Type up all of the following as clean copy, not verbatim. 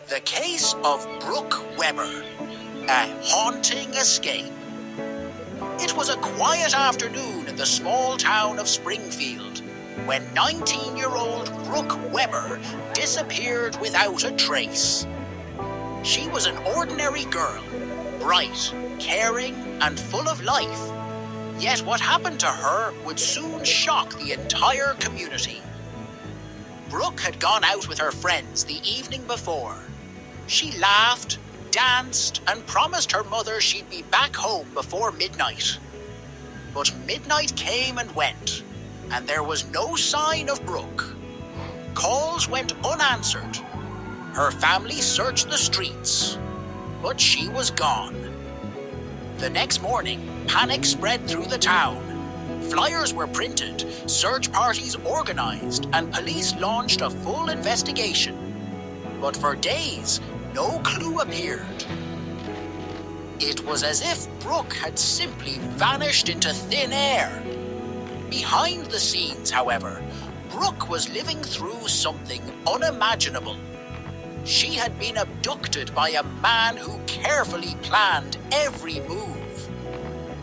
The case of Brook Weber, a haunting escape. It was a quiet afternoon in the small town of Springfield when 19-year-old Brook Weber disappeared without a trace. She was an ordinary girl, bright, caring, and full of life. Yet what happened to her would soon shock the entire community. Brook had gone out with her friends the evening before. She laughed, danced, and promised her mother she'd be back home before midnight. But midnight came and went, and there was no sign of Brook. Calls went unanswered. Her family searched the streets, but she was gone. The next morning, panic spread through the town. Flyers were printed, search parties organized, and police launched a full investigation. But for days, no clue appeared. It was as if Brook had simply vanished into thin air. Behind the scenes, however, Brook was living through something unimaginable. She had been abducted by a man who carefully planned every move.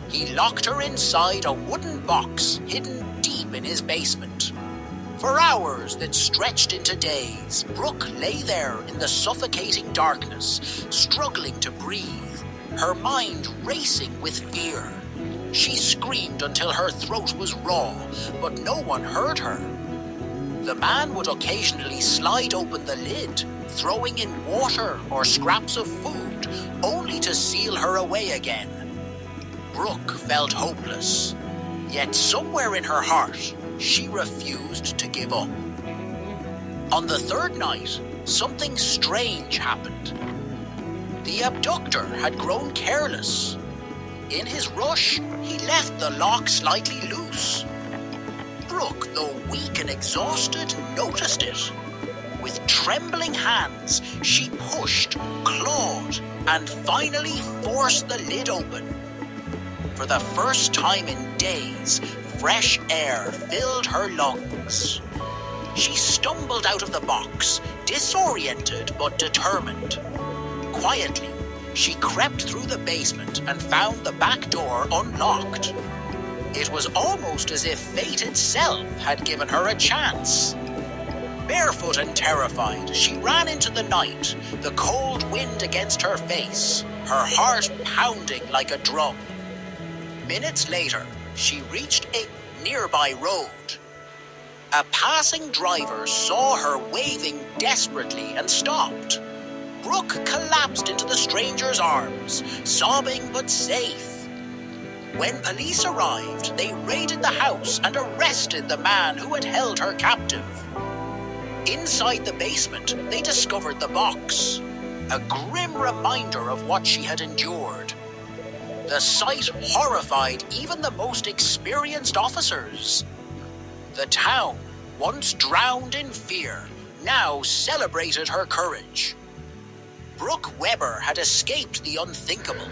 He locked her inside a wooden box hidden deep in his basement. For hours that stretched into days, Brook lay there in the suffocating darkness, struggling to breathe, her mind racing with fear. She screamed until her throat was raw, but no one heard her. The man would occasionally slide open the lid, throwing in water or scraps of food, only to seal her away again. Brook felt hopeless, yet somewhere in her heart, she refused to give up. On the third night, something strange happened. The abductor had grown careless. In his rush, he left the lock slightly loose. Brook, though weak and exhausted, noticed it. With trembling hands, she pushed, clawed, and finally forced the lid open. For the first time in days, fresh air filled her lungs. She stumbled out of the box, disoriented but determined. Quietly, she crept through the basement and found the back door unlocked. It was almost as if fate itself had given her a chance. Barefoot and terrified, she ran into the night, the cold wind against her face, her heart pounding like a drum. Minutes later, she reached a nearby road. A passing driver saw her waving desperately and stopped. Brook collapsed into the stranger's arms, sobbing but safe. When police arrived, they raided the house and arrested the man who had held her captive. Inside the basement, they discovered the box, a grim reminder of what she had endured. The sight horrified even the most experienced officers. The town, once drowned in fear, now celebrated her courage. Brook Weber had escaped the unthinkable.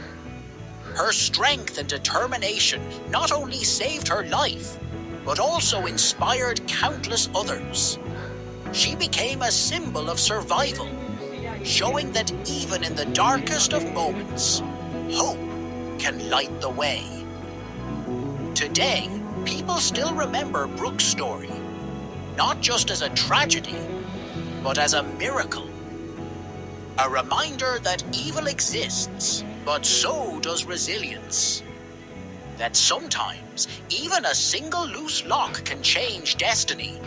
Her strength and determination not only saved her life, but also inspired countless others. She became a symbol of survival, showing that even in the darkest of moments, hope can light the way. Today, people still remember Brook's story, not just as a tragedy, but as a miracle. A reminder that evil exists, but so does resilience. That sometimes, even a single loose lock can change destiny.